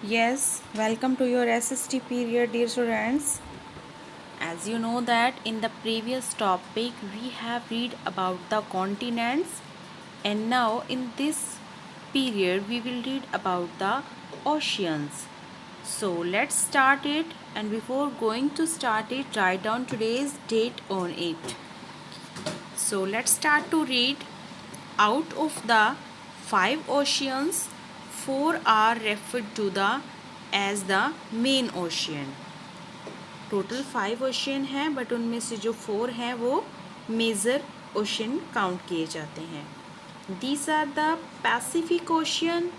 Yes, welcome to your SST period, dear students. As you know that in the previous topic we have read about the continents, and now in this period we will read about the oceans. So let's start it, and before going to start it, write down today's date on it. So let's start to read. Out of the five oceans, four are referred to the as the main ocean. Total five ocean हैं, but उनमें से जो four हैं वो major ocean count किए जाते हैं. These are the Pacific Ocean,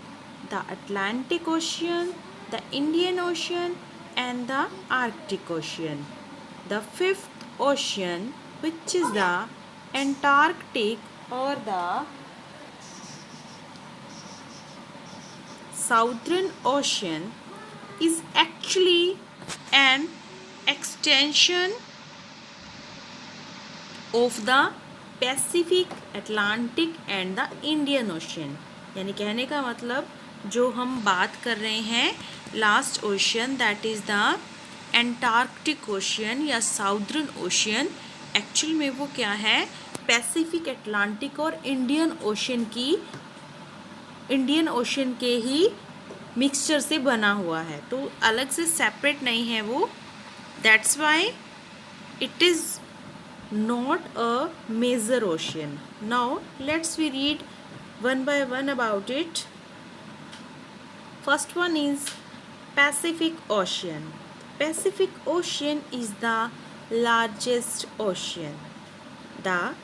the Atlantic Ocean, the Indian Ocean and the Arctic Ocean. The fifth ocean which is the Antarctic or the Southern Ocean is actually an extension of the Pacific, Atlantic and the Indian Ocean. यानी कहने का मतलब जो हम बात कर रहे हैं last ocean, that is the Antarctic ocean या साउदर्न ओशियन, एक्चुअल में वो क्या है, पैसिफिक, अटलांटिक और इंडियन ओशन के ही मिक्सचर से बना हुआ है, तो अलग से सेपरेट नहीं है वो. That's why it is not a major ocean. Now let's we read one by one about it. First one is Pacific Ocean. Pacific Ocean is the largest ocean. The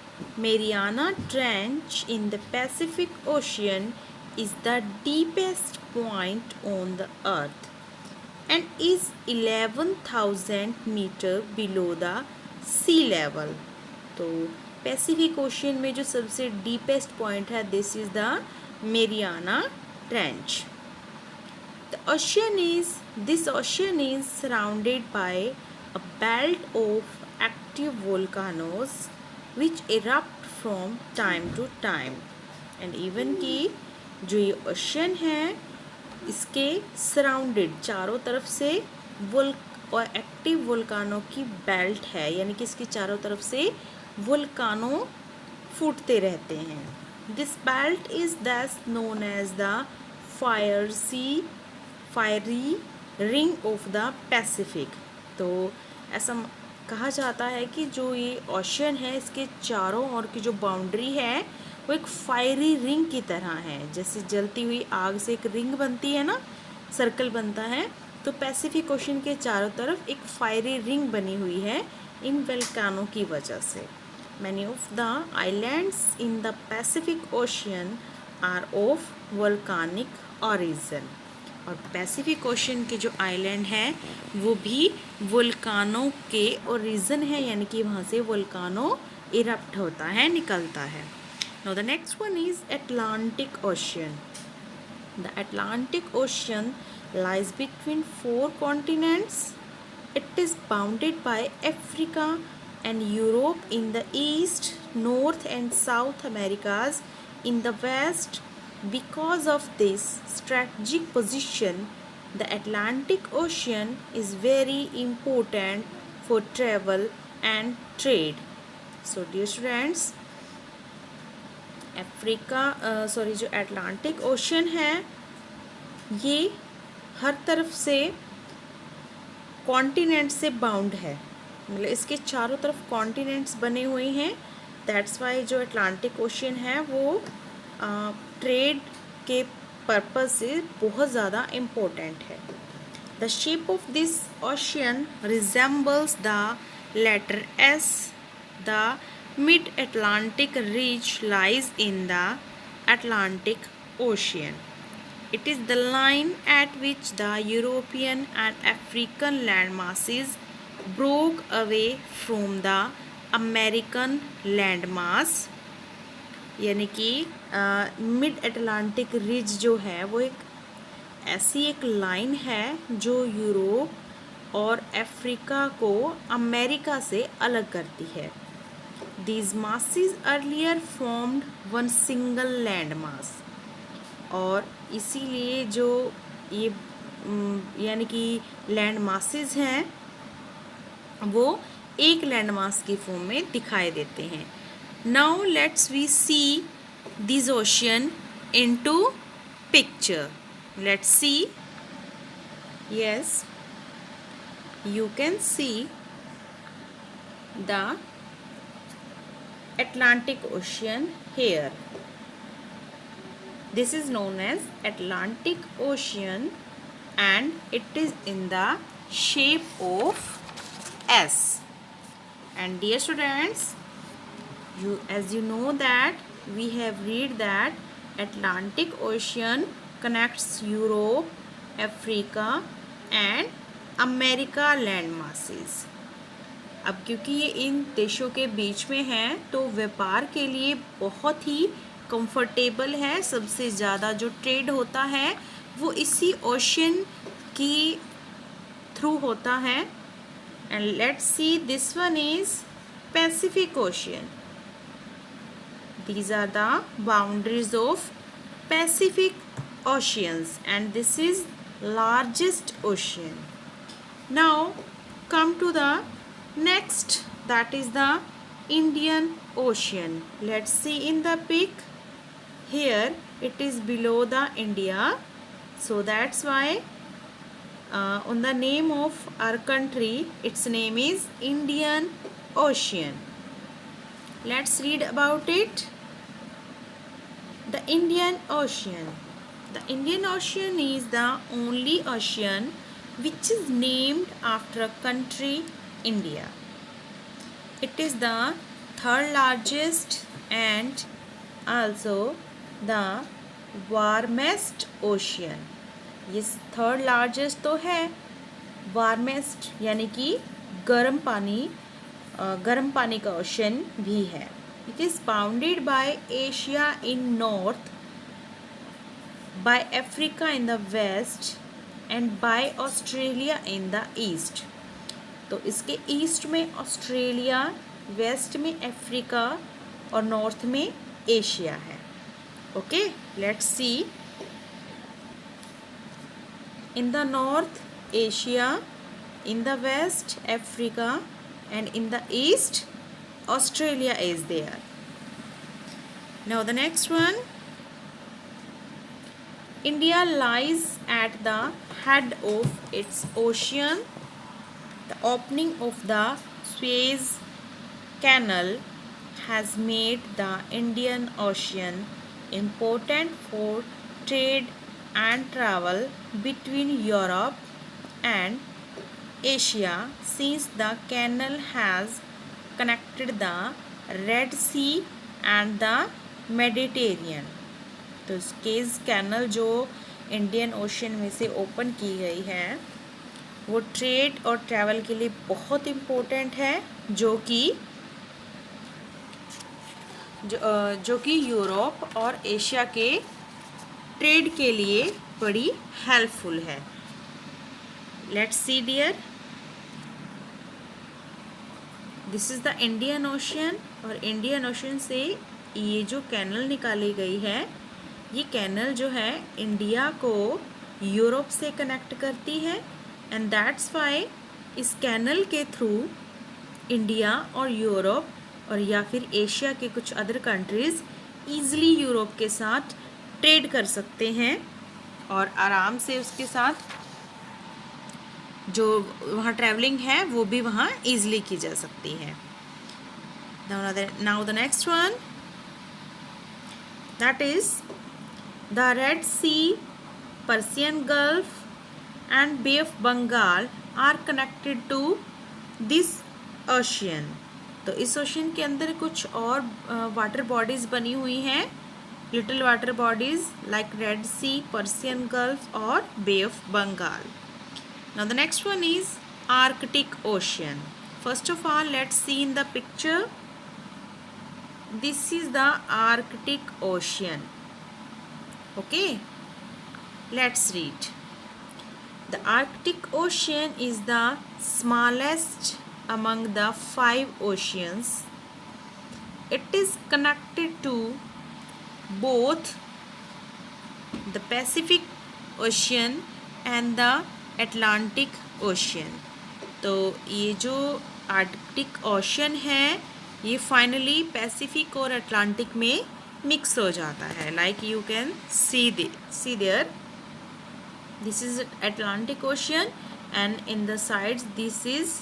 Mariana Trench in the Pacific Ocean is the deepest point on the earth and is 11,000 meter below the sea level. तो Pacific ocean में जो सबसे deepest point है, this is the Mariana trench. This ocean is surrounded by a belt of active volcanoes which erupt from time to time. And even कि जो ये ocean है इसके सराउंडेड चारों तरफ से और एक्टिव वोल्कानो की बेल्ट है, यानी कि इसकी चारों तरफ से वोल्कानो फूटते रहते हैं. This belt is thus known as the fiery ring of the Pacific. तो ऐसा कहा जाता है कि जो ये ओशन है इसके चारों ओर की जो बाउंड्री है वो एक फायरी रिंग की तरह है. जैसे जलती हुई आग से एक रिंग बनती है ना, सर्कल बनता है, तो पैसिफिक ओशन के चारों तरफ एक फायरी रिंग बनी हुई है इन वोल्कानो की वजह से. Many of the islands in the Pacific Ocean are of volcanic origin. और पैसिफिक ओशन के जो आइलैंड हैं वो भी वोल्कानो के ओरिजिन है, यानी कि वहाँ से वोल्कानो इरप्ट होता है, निकलता है. Now the next one is Atlantic Ocean. The Atlantic Ocean lies between four continents. It is bounded by Africa and Europe in the east, North and South Americas in the west. Because of this strategic position, the Atlantic Ocean is very important for travel and trade. So dear students, जो Atlantic ocean है ये हर तरफ से continent से bound है, मतलब इसके चारों तरफ कॉन्टिनेंट्स बने हुए हैं. दैट्स वाई जो अटलांटिक ओशन है वो ट्रेड के पर्पस से बहुत ज़्यादा इम्पोर्टेंट है. The shape of this ocean resembles the letter S. The mid-Atlantic ridge lies in the Atlantic Ocean. It is the line at which the European and African landmasses broke away from the American landmass. यानी कि mid Atlantic ridge जो है वो एक ऐसी एक line है जो यूरोप और अफ्रीका को अमेरिका से अलग करती है. These masses earlier formed one single land mass. और इसीलिए जो ये यानी कि लैंड मासेस हैं वो एक लैंड मास की फॉर्म में दिखाई देते हैं. Now let's we see this ocean into picture. Let's see. Yes, you can see the Atlantic Ocean here. This is known as Atlantic Ocean and it is in the shape of S. And dear students, as you know that we have read that Atlantic Ocean connects Europe, Africa and America land masses. अब क्योंकि ये इन देशों के बीच में हैं तो व्यापार के लिए बहुत ही कंफर्टेबल है. सबसे ज़्यादा जो ट्रेड होता है वो इसी ओशन की थ्रू होता है. And let's see this one is Pacific ocean. These are the boundaries of Pacific oceans and this is largest ocean. Now come to the next, that is the Indian Ocean. Let's see in the pic. Here it is below the India, so that's why on the name of our country its name is Indian Ocean. Let's read about it. The Indian Ocean. The Indian Ocean is the only ocean which is named after a country, India. It is the third largest and also the warmest ocean. ये third largest तो है, warmest यानी कि गर्म पानी का ocean भी है. It is bounded by Asia in north, by Africa in the west and by Australia in the east. तो इसके ईस्ट में ऑस्ट्रेलिया, वेस्ट में अफ्रीका और नॉर्थ में एशिया है. Okay, let's see. In the north Asia, in the west Africa and in the east Australia is there. Now the next one. India lies at the head of its ocean. The opening of the Suez Canal has made the Indian Ocean important for trade and travel between Europe and Asia, since the canal has connected the Red Sea and the Mediterranean. तो Suez canal जो Indian ocean में से open की गई है वो trade और travel के लिए बहुत इम्पोर्टेंट है, जो कि यूरोप और एशिया के ट्रेड के लिए बड़ी हेल्पफुल है. Let's see dear. This is the Indian ocean और इंडियन ओशन से ये जो कैनल निकाली गई है ये कैनल जो है इंडिया को यूरोप से कनेक्ट करती है. एंड दैट्स वाई इस कैनल के थ्रू इंडिया और यूरोप और या फिर एशिया के कुछ अदर कंट्रीज़ ईज़िली यूरोप के साथ ट्रेड कर सकते हैं और आराम से उसके साथ जो वहाँ ट्रैवलिंग है वो भी वहाँ ईज़िली की जा सकती है. Now the next one, that is the Red Sea, Persian Gulf and Bay of Bengal are connected to this ocean. तो इस ओशन के अंदर कुछ और वाटर बॉडीज़ बनी हुई हैं, little water bodies like Red Sea, Persian Gulf और Bay of Bengal. Now the next one is Arctic Ocean. First of all let's see in the picture. This is the Arctic Ocean. Okay, let's read. The Arctic Ocean is the smallest among the 5 oceans. It is connected to both the Pacific Ocean and the Atlantic ocean. तो ये जो Arctic ocean है ये finally Pacific और Atlantic में mix हो जाता है। Like you can see there, this is Atlantic ocean and in the sides this is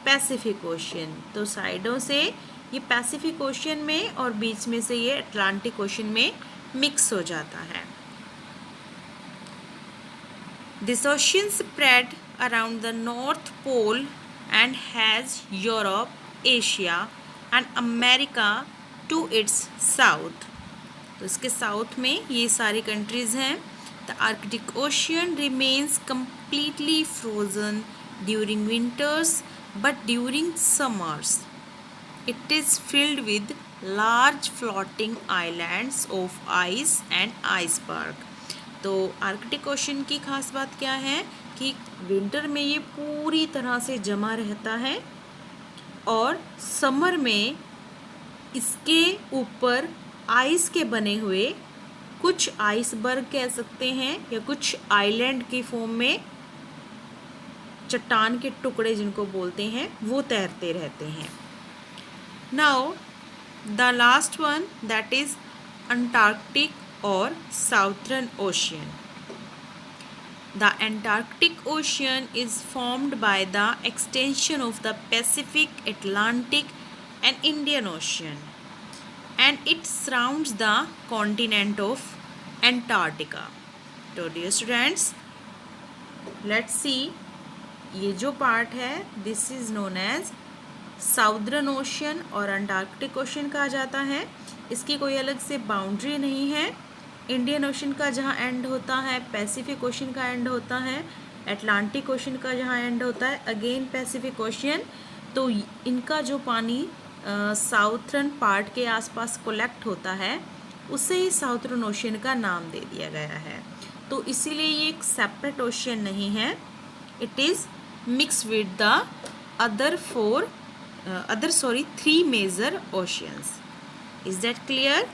Pacific ocean. तो साइडों से ये पैसिफिक ओशियन में और बीच में से ये अटलांटिक ओशियन में मिक्स हो जाता है। This ocean spread around the North Pole and has Europe, Asia and America to its south। तो इसके साउथ में ये सारी कंट्रीज़ हैं। The Arctic Ocean remains completely frozen during winters, but during summers it is filled with large floating islands of ice and iceberg। तो Arctic ocean की खास बात क्या है कि विंटर में ये पूरी तरह से जमा रहता है और समर में इसके ऊपर आइस के बने हुए कुछ आइसबर्ग कह सकते हैं या कुछ आइलैंड की फॉर्म में चट्टान के टुकड़े जिनको बोलते हैं वो तैरते रहते हैं। Now the last one that is Antarctic और Southern Ocean. The Antarctic Ocean is formed by the extension of the Pacific, Atlantic and Indian Ocean, and it surrounds the continent of Antarctica। तो dear students, let's see ये जो part है this is known as Southern Ocean और Antarctic Ocean कहा जाता है। इसकी कोई अलग से बाउंड्री नहीं है। इंडियन ओशन का जहाँ एंड होता है, पैसिफिक ओशन का एंड होता है, अटलांटिक ओशन का जहाँ एंड होता है अगेन पैसिफिक ओशियन। तो इनका जो पानी साउथर्न पार्ट के आसपास कलेक्ट होता है उसे ही साउथर्न ओशियन का नाम दे दिया गया है। तो इसीलिए ये एक सेपरेट ओशियन नहीं है, it is mix with the other 3 major oceans. Is that clear?